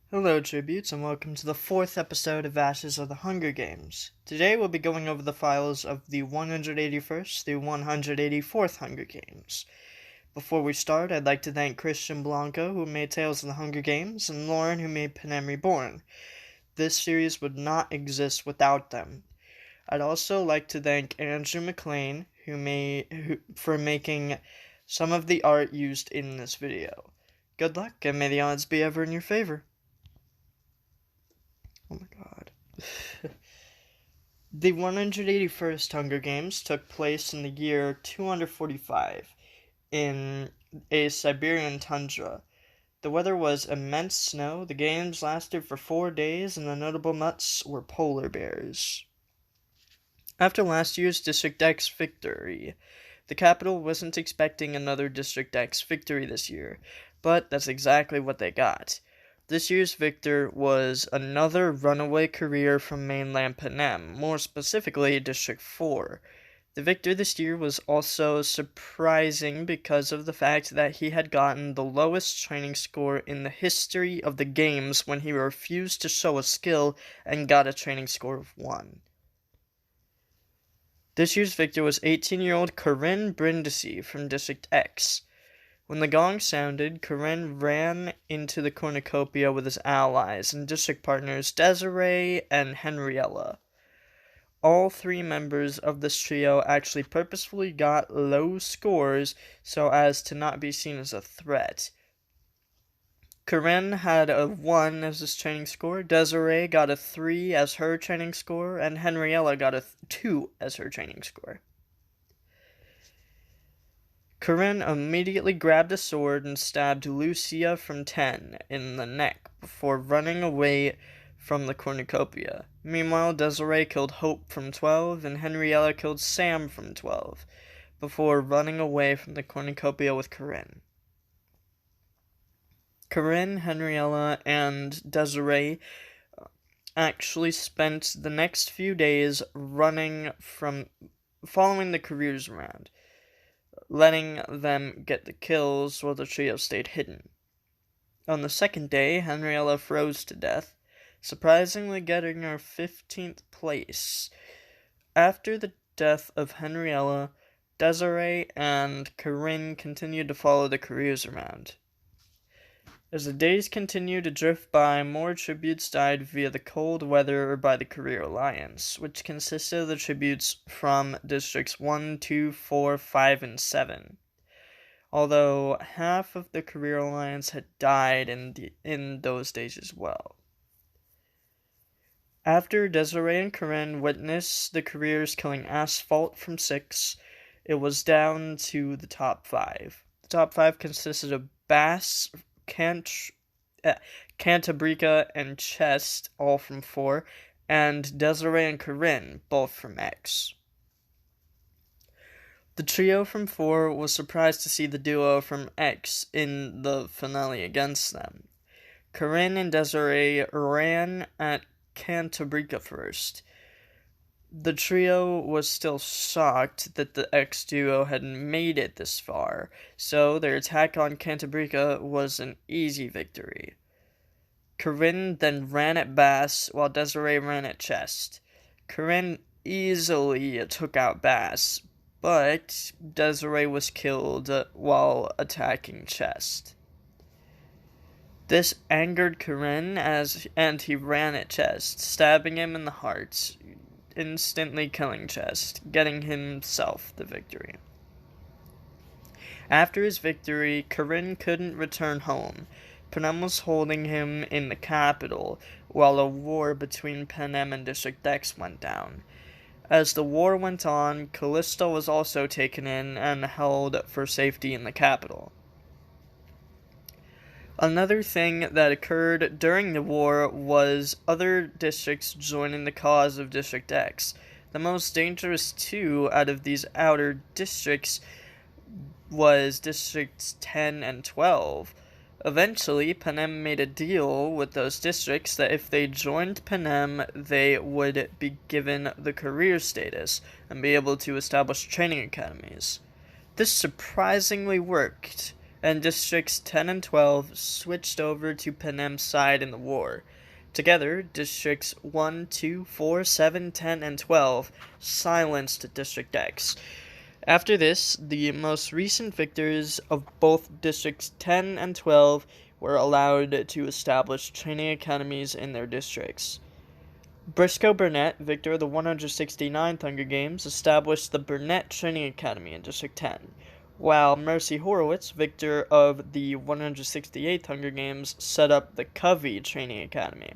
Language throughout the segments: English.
Hello, Tributes, and welcome to the fourth episode of Ashes of the Hunger Games. Today we'll be going over the files of the 181st through 184th Hunger Games. Before we start, I'd like to thank Christian Blanco, who made Tales of the Hunger Games, and Lauren, who made Panem Reborn. This series would not exist without them. I'd also like to thank Andrew McLean, for making some of the art used in this video. Good luck, and may the odds be ever in your favor. Oh my god. The 181st Hunger Games took place in the year 245 in a Siberian tundra. The weather was immense snow, the games lasted for 4 days, and the notable nuts were polar bears. After last year's District X victory, the capital wasn't expecting another District X victory this year, but that's exactly what they got. This year's victor was another runaway career from mainland Panem, more specifically District 4. The victor this year was also surprising because of the fact that he had gotten the lowest training score in the history of the games when he refused to show a skill and got a training score of 1. This year's victor was 18-year-old Corinne Brindisi from District X. When the gong sounded, Corinne ran into the cornucopia with his allies and district partners Desiree and Henriella. All 3 members of this trio actually purposefully got low scores so as to not be seen as a threat. Corinne had a 1 as his training score, Desiree got a 3 as her training score, and Henriella got a 2 as her training score. Corinne immediately grabbed a sword and stabbed Lucia from 10 in the neck before running away from the cornucopia. Meanwhile, Desiree killed Hope from 12 and Henriella killed Sam from 12 before running away from the cornucopia with Corinne. Corinne, Henriella, and Desiree actually spent the next few days following the careers around, letting them get the kills while the trio stayed hidden. On the second day, Henriella froze to death, surprisingly getting her 15th place. After the death of Henriella, Desiree and Corinne continued to follow the careers around. As the days continued to drift by, more tributes died via the cold weather or by the Career Alliance, which consisted of the tributes from Districts 1, 2, 4, 5, and 7. Although half of the Career Alliance had died in those days as well. After Desiree and Corinne witnessed the careers killing Asphalt from 6, it was down to the top 5. The top 5 consisted of Bass, Cantabrica, and Chest, all from 4, and Desiree and Corinne, both from X. The trio from 4 was surprised to see the duo from X in the finale against them. Corinne and Desiree ran at Cantabrica first. The trio was still shocked that the X duo had made it this far, so their attack on Cantabrica was an easy victory. Corinne then ran at Bass, while Desiree ran at Chest. Corinne easily took out Bass, but Desiree was killed while attacking Chest. This angered Corinne and he ran at Chest, stabbing him in the heart, instantly killing Chest, getting himself the victory. After his victory, Corinne couldn't return home. Panem was holding him in the capital, while a war between Panem and District X went down. As the war went on, Callista was also taken in and held for safety in the capital. Another thing that occurred during the war was other districts joining the cause of District X. The most dangerous 2 out of these outer districts was Districts 10 and 12. Eventually, Panem made a deal with those districts that if they joined Panem, they would be given the career status and be able to establish training academies. This surprisingly worked, and Districts 10 and 12 switched over to Panem's side in the war. Together, Districts 1, 2, 4, 7, 10, and 12 silenced District X. After this, the most recent victors of both Districts 10 and 12 were allowed to establish training academies in their districts. Briscoe Burnett, victor of the 169th Hunger Games, established the Burnett Training Academy in District 10, while Mercy Horowitz, victor of the 168th Hunger Games, set up the Covey Training Academy.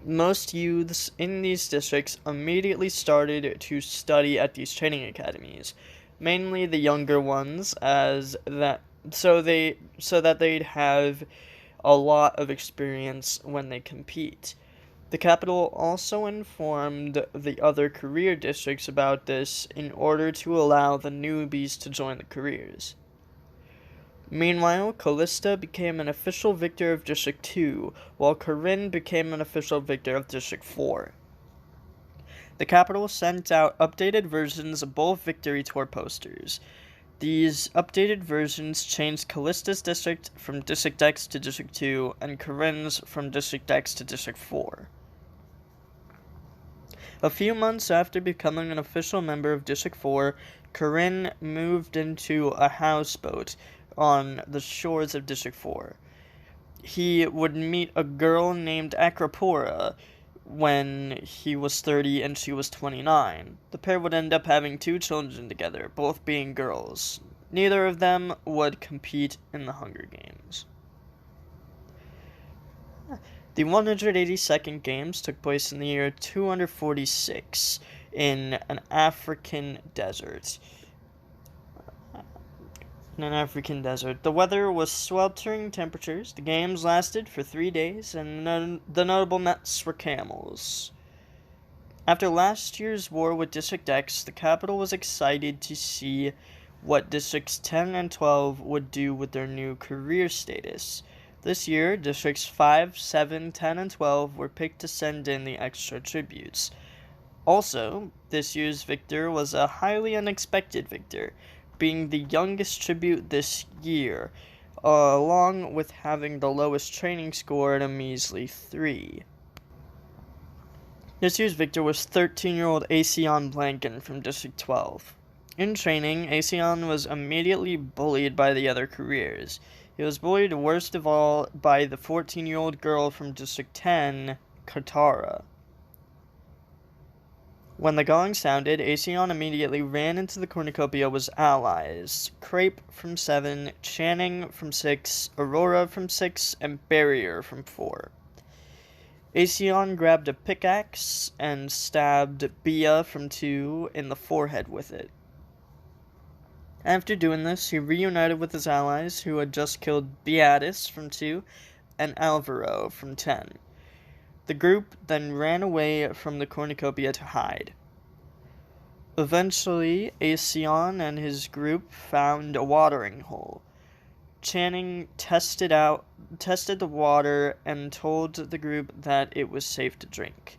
Most youths in these districts immediately started to study at these training academies, mainly the younger ones, so that they'd have a lot of experience when they compete. The capital also informed the other career districts about this in order to allow the newbies to join the careers. Meanwhile, Callista became an official victor of District 2, while Corinne became an official victor of District 4. The capital sent out updated versions of both victory tour posters. These updated versions changed Callista's district from District X to District 2, and Corinne's from District X to District 4. A few months after becoming an official member of District 4, Corinne moved into a houseboat on the shores of District 4. He would meet a girl named Acropora when he was 30 and she was 29. The pair would end up having 2 children together, both being girls. Neither of them would compete in the Hunger Games. The 182nd Games took place in the year 246 in an African desert. The weather was sweltering temperatures. The games lasted for 3 days, and the notable nuts were camels. After last year's war with District X, the capital was excited to see what Districts 10 and 12 would do with their new career status. This year, Districts 5, 7, 10, and 12 were picked to send in the extra tributes. Also, this year's victor was a highly unexpected victor, being the youngest tribute this year, along with having the lowest training score at a measly 3. This year's victor was 13-year-old Asion Blanken from District 12. In training, Asion was immediately bullied by the other careers. He was bullied worst of all by the 14-year-old girl from District 10, Katara. When the gong sounded, Asion immediately ran into the cornucopia with allies: Crepe from 7, Channing from 6, Aurora from 6, and Barrier from 4. Asion grabbed a pickaxe and stabbed Bia from 2 in the forehead with it. After doing this, he reunited with his allies, who had just killed Beatus from 2 and Alvaro from 10. The group then ran away from the cornucopia to hide. Eventually, Asion and his group found a watering hole. Channing tested the water and told the group that it was safe to drink.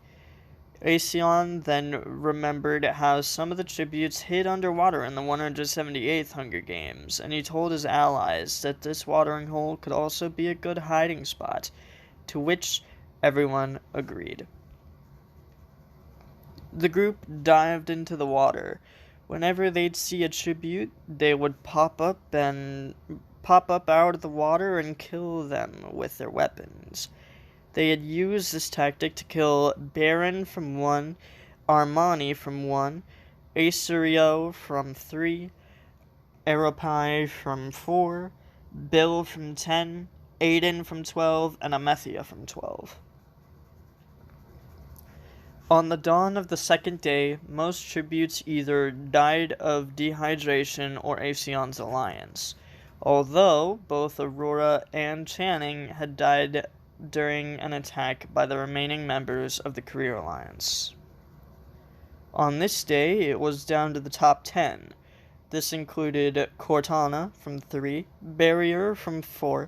Asion then remembered how some of the tributes hid underwater in the 178th Hunger Games, and he told his allies that this watering hole could also be a good hiding spot, to which everyone agreed. The group dived into the water. Whenever they'd see a tribute, they would pop up out of the water and kill them with their weapons. They had used this tactic to kill Baron from 1, Armani from 1, Acerio from 3, Arapai from 4, Bill from 10, Aiden from 12, and Amethia from 12. On the dawn of the second day, most tributes either died of dehydration or Asion's alliance, although both Aurora and Channing had died during an attack by the remaining members of the Career Alliance. On this day, it was down to the top 10. This included Cortana from 3, Barrier from 4,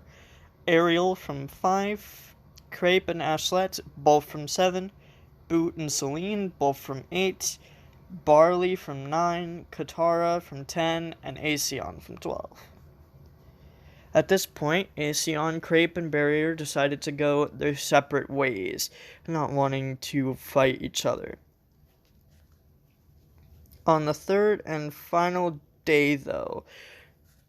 Ariel from 5, Crepe and Ashlet, both from 7, Boot and Celine, both from 8, Barley from 9, Katara from 10, and Asion from 12. At this point, Aeson, Crape, and Barrier decided to go their separate ways, not wanting to fight each other. On the third and final day, though,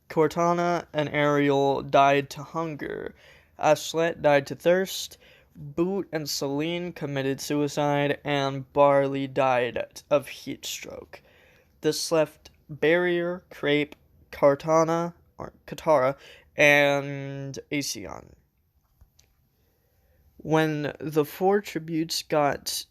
Cortana and Ariel died to hunger, Ashlet died to thirst, Boot and Celine committed suicide, and Barley died of heat stroke. This left Barrier, Crape, Katara, and Aeson. When the four tributes got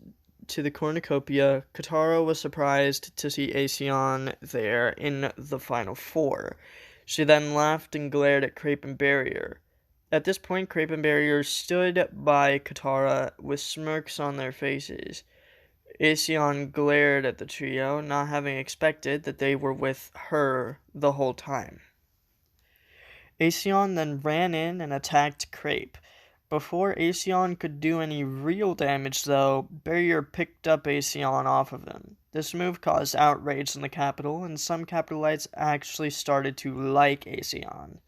to the cornucopia, Katara was surprised to see Aeson there in the final four. She then laughed and glared at Crape and Barrier. At this point, Crape and Barrier stood by Katara with smirks on their faces. Aeson glared at the trio, not having expected that they were with her the whole time. Aeson then ran in and attacked Crape. Before Aeson could do any real damage, though, Barrier picked up Aeson off of him. This move caused outrage in the capital, and some capitalites actually started to like Aeson.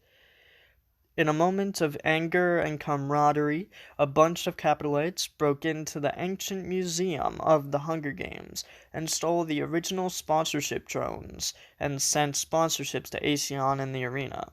In a moment of anger and camaraderie, a bunch of capitalites broke into the ancient museum of the Hunger Games and stole the original sponsorship drones and sent sponsorships to Aeson in the arena.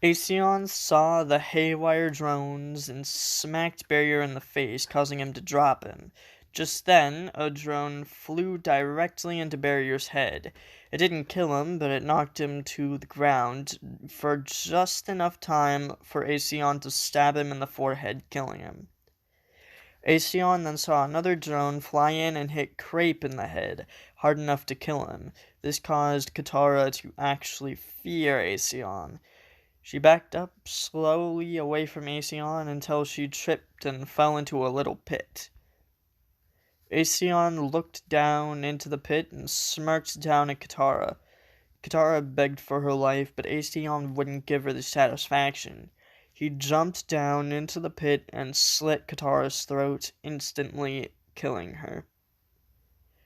Aeson saw the haywire drones and smacked Barrier in the face, causing him to drop him. Just then, a drone flew directly into Barrier's head. It didn't kill him, but it knocked him to the ground for just enough time for Aeson to stab him in the forehead, killing him. Aeson then saw another drone fly in and hit Crape in the head, hard enough to kill him. This caused Katara to actually fear Aeson. She backed up slowly away from Aeson until she tripped and fell into a little pit. Aeson looked down into the pit and smirked down at Katara. Katara begged for her life, but Aeson wouldn't give her the satisfaction. He jumped down into the pit and slit Katara's throat, instantly killing her.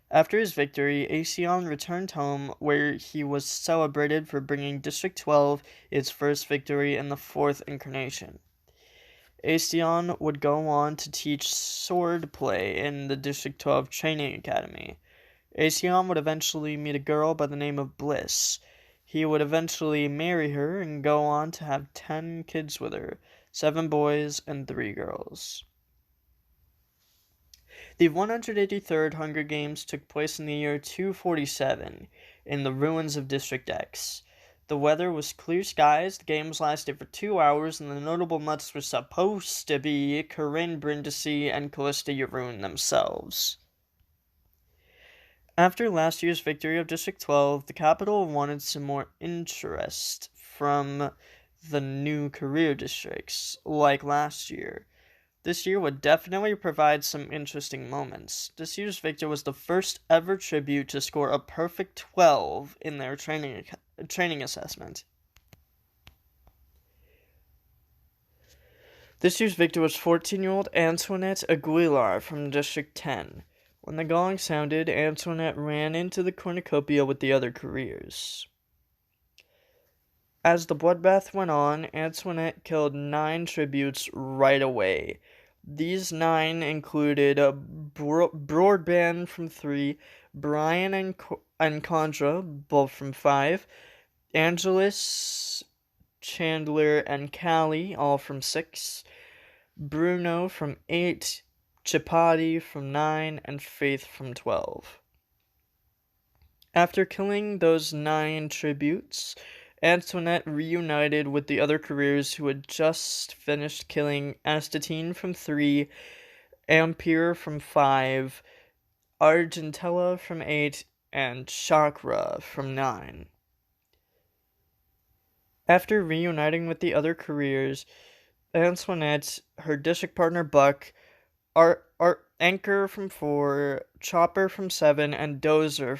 After his victory, Aeson returned home, where he was celebrated for bringing District 12 its first victory in the fourth incarnation. Aeson would go on to teach swordplay in the District 12 Training Academy. Aeson would eventually meet a girl by the name of Bliss. He would eventually marry her and go on to have 10 kids with her, 7 boys and 3 girls. The 183rd Hunger Games took place in the year 247, in the ruins of District X. The weather was clear skies, the games lasted for 2 hours, and the notable mutts were supposed to be Corinne Brindisi and Callista Yurun themselves. After last year's victory of District 12, the capital wanted some more interest from the new career districts, like last year. This year would definitely provide some interesting moments. This year's victor was the first ever tribute to score a perfect 12 in their training assessment. This year's victor was 14-year-old Antoinette Aguilar from District 10. When the gong sounded, Antoinette ran into the cornucopia with the other careers. As the bloodbath went on, Antoinette killed 9 tributes right away. These 9 included Broadband from 3, Brian and Condra, both from 5, Angelus, Chandler, and Callie, all from 6, Bruno from 8, Chapati from 9, and Faith from 12. After killing those 9 tributes, Antoinette reunited with the other careers who had just finished killing Astatine from 3, Ampere from 5, Argentella from 8, and Chakra from 9. After reuniting with the other careers, Antoinette, her district partner Buck, Anchor from 4, Chopper from 7, and Dozer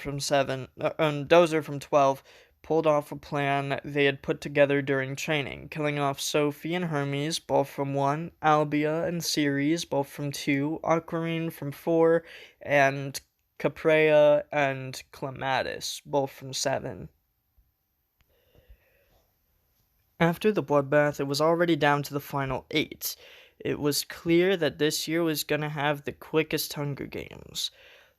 from 12 pulled off a plan they had put together during training, killing off Sophie and Hermes, both from 1, Albia and Ceres, both from 2, Aquarine from 4, and Caprea and Clematis, both from 7. After the bloodbath, it was already down to the final 8. It was clear that this year was going to have the quickest Hunger Games.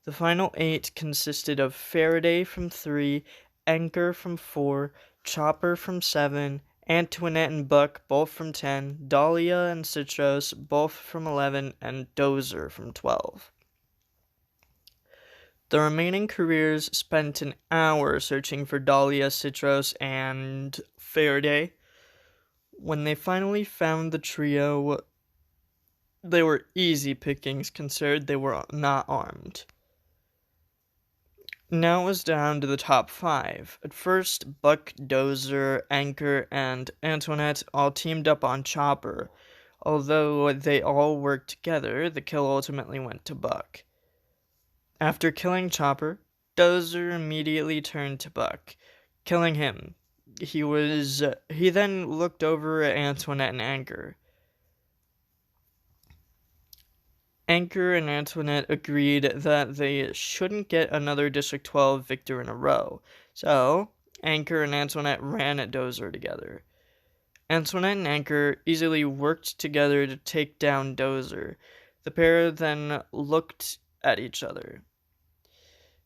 The final 8 consisted of Faraday from 3, Anchor from 4, Chopper from 7, Antoinette and Buck both from 10, Dahlia and Citrus both from 11, and Dozer from 12. The remaining careers spent an hour searching for Dahlia, Citrus, and Faraday. When they finally found the trio, they were easy pickings considering they were not armed. Now it was down to the top 5. At first, Buck, Dozer, Anchor, and Antoinette all teamed up on Chopper. Although they all worked together, the kill ultimately went to Buck. After killing Chopper, Dozer immediately turned to Buck, killing him. He then looked over at Antoinette and Anchor. Anchor and Antoinette agreed that they shouldn't get another District 12 victor in a row, so Anchor and Antoinette ran at Dozer together. Antoinette and Anchor easily worked together to take down Dozer. The pair then looked at each other.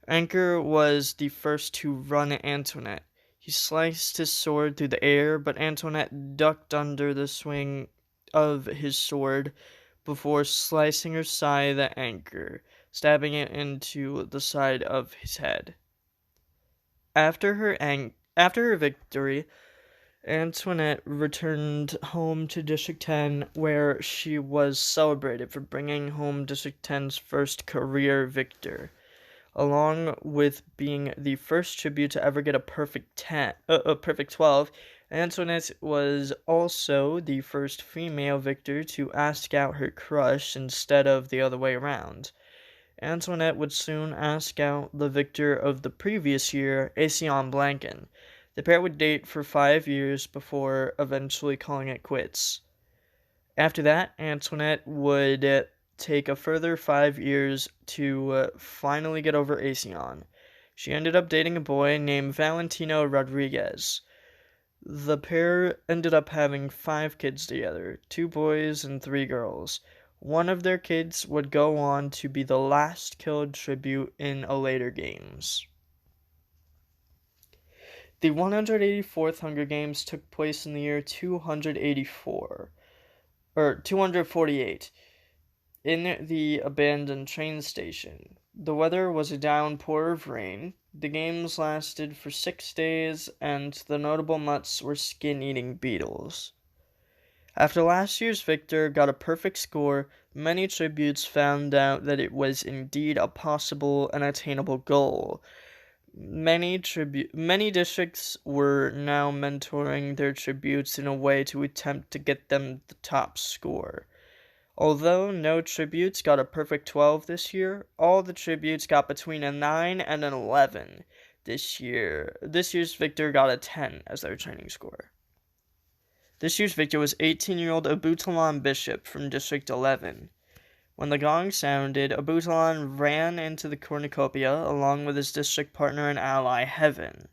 Anchor was the first to run at Antoinette. He sliced his sword through the air, but Antoinette ducked under the swing of his sword before slicing her side at Anchor, stabbing it into the side of his head. After her victory, Antoinette returned home to District 10, where she was celebrated for bringing home District 10's first career victor, along with being the first tribute to ever get a perfect 12. Antoinette was also the first female victor to ask out her crush instead of the other way around. Antoinette would soon ask out the victor of the previous year, Asion Blanken. The pair would date for 5 years before eventually calling it quits. After that, Antoinette would take a further 5 years to finally get over Asion. She ended up dating a boy named Valentino Rodriguez. The pair ended up having 5 kids together, 2 boys and 3 girls. One of their kids would go on to be the last killed tribute in a later games. The 184th Hunger Games took place in the year 248, in the abandoned train station. The weather was a downpour of rain. The games lasted for 6 days, and the notable mutts were skin-eating beetles. After last year's victor got a perfect score, many tributes found out that it was indeed a possible and attainable goal. Many districts were now mentoring their tributes in a way to attempt to get them the top score. Although no tributes got a perfect 12 this year, all the tributes got between a 9 and an 11 this year. This year's victor got a 10 as their training score. This year's victor was 18-year-old Abutalon Bishop from District 11. When the gong sounded, Abutalon ran into the cornucopia along with his district partner and ally, Heaven.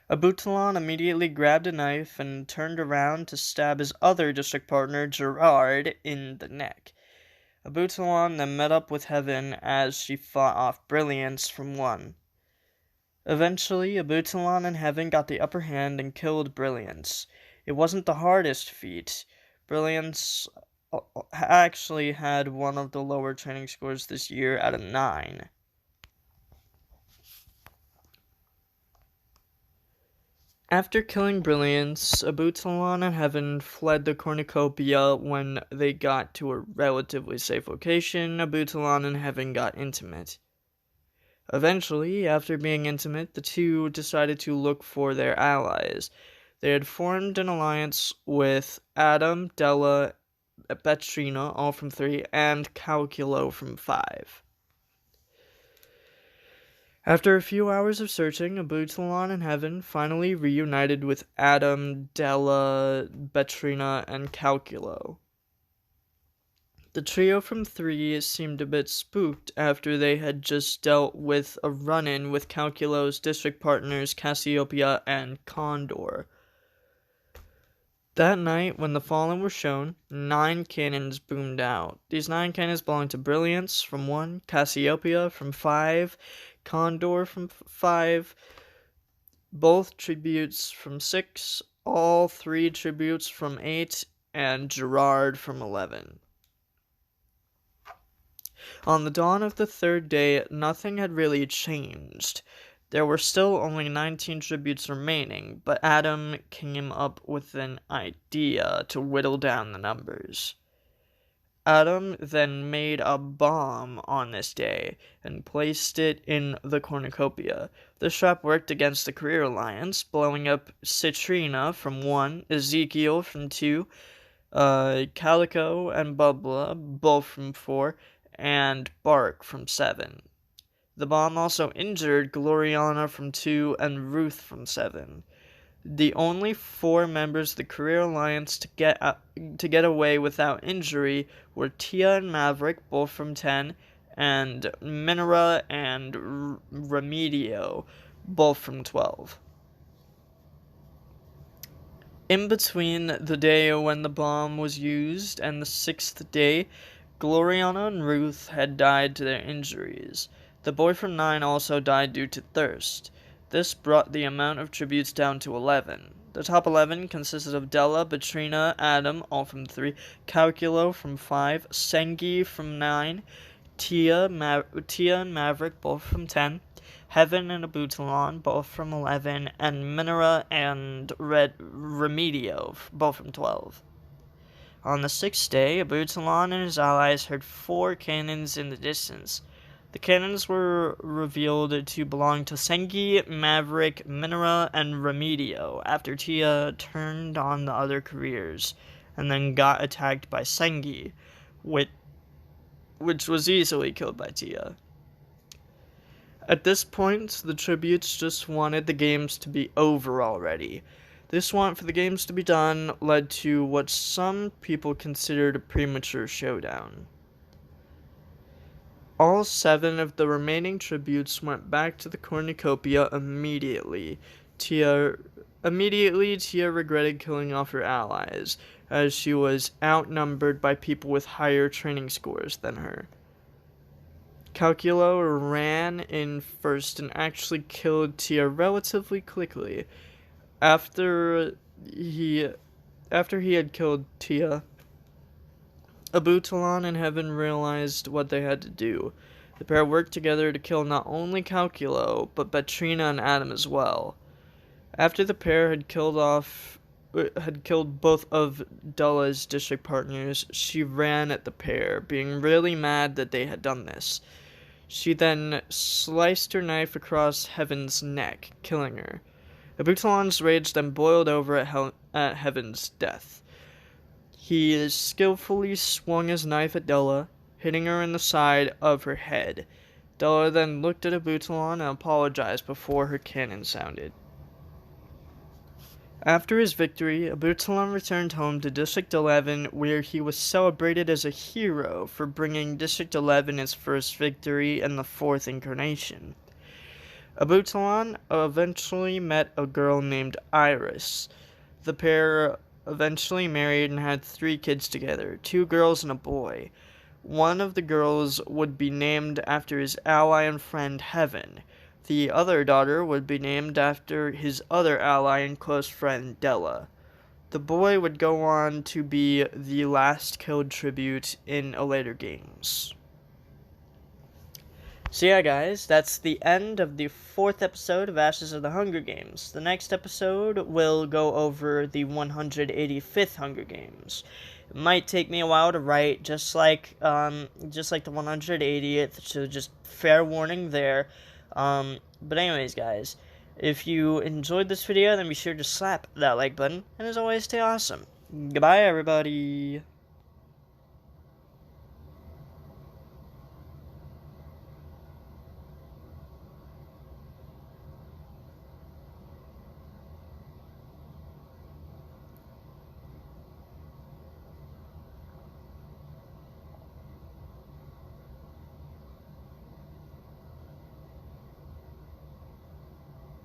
Abutalon immediately grabbed a knife and turned around to stab his other district partner, Gerard, in the neck. Abutalon then met up with Heaven as she fought off Brilliance from 1. Eventually, Abutalon and Heaven got the upper hand and killed Brilliance. It wasn't the hardest feat. Brilliance actually had one of the lower training scores this year at a 9. After killing Brilliance, Abutalon and Heaven fled the cornucopia. When they got to a relatively safe location, Abutalon and Heaven got intimate. Eventually, after being intimate, the two decided to look for their allies. They had formed an alliance with Adam, Della, Betrina, all from 3, and Calculo from 5. After a few hours of searching, Abutalon and Heaven finally reunited with Adam, Della, Betrina, and Calculo. The trio from 3 seemed a bit spooked after they had just dealt with a run-in with Calculo's district partners Cassiopeia and Condor. That night, when the Fallen were shown, 9 cannons boomed out. These 9 cannons belonged to Brilliance from 1, Cassiopeia from 5, Condor from 5, both tributes from 6, all 3 tributes from 8, and Gerard from 11. On the dawn of the 3rd day, nothing had really changed. There were still only 19 tributes remaining, but Adam came up with an idea to whittle down the numbers. Adam then made a bomb on this day and placed it in the cornucopia. The trap worked against the Career Alliance, blowing up Citrina from 1, Ezekiel from 2, Calico and Bubba, both from 4, and Bark from 7. The bomb also injured Gloriana from 2 and Ruth from 7. The only 4 members of the Career Alliance to get away without injury were Tia and Maverick, both from 10, and Minera and Remedio, both from 12. In between the day when the bomb was used and the 6th day, Gloriana and Ruth had died to their injuries. The boy from 9 also died due to thirst. This brought the amount of tributes down to 11. The top 11 consisted of Della, Batrina, Adam, all from 3, Calculo from 5, Sengi from 9, Tia and Maverick, both from 10, Heaven and Abutalon, both from 11, and Minera and Remedio, both from 12. On the 6th day, Abutalon and his allies heard 4 cannons in the distance. The cannons were revealed to belong to Sengi, Maverick, Minera, and Remedio after Tia turned on the other careers and then got attacked by Sengi, which was easily killed by Tia. At this point, the tributes just wanted the games to be over already. This want for the games to be done led to what some people considered a premature showdown. All 7 of the remaining tributes went back to the cornucopia immediately. Tia regretted killing off her allies, as she was outnumbered by people with higher training scores than her. Calculo ran in first and actually killed Tia relatively quickly. After he had killed Tia, Abutalon and Heaven realized what they had to do. The pair worked together to kill not only Calculo, but Batrina and Adam as well. After the pair had killed both of Della's district partners, she ran at the pair, being really mad that they had done this. She then sliced her knife across Heaven's neck, killing her. Abutalon's rage then boiled over at Heaven's death. He skillfully swung his knife at Della, hitting her in the side of her head. Della then looked at Abutalon and apologized before her cannon sounded. After his victory, Abutalon returned home to District 11, where he was celebrated as a hero for bringing District 11 his first victory in the 4th incarnation. Abutalon eventually met a girl named Iris. The pair eventually married and had 3 kids together, 2 girls and a boy. One of the girls would be named after his ally and friend Heaven. The other daughter would be named after his other ally and close friend Della. The boy would go on to be the last killed tribute in later games. So yeah, guys, that's the end of the 4th episode of Ashes of the Hunger Games. The next episode will go over the 185th Hunger Games. It might take me a while to write, just like the 180th, so just fair warning there. But anyways, guys, if you enjoyed this video, then be sure to slap that like button, and as always, stay awesome. Goodbye, everybody.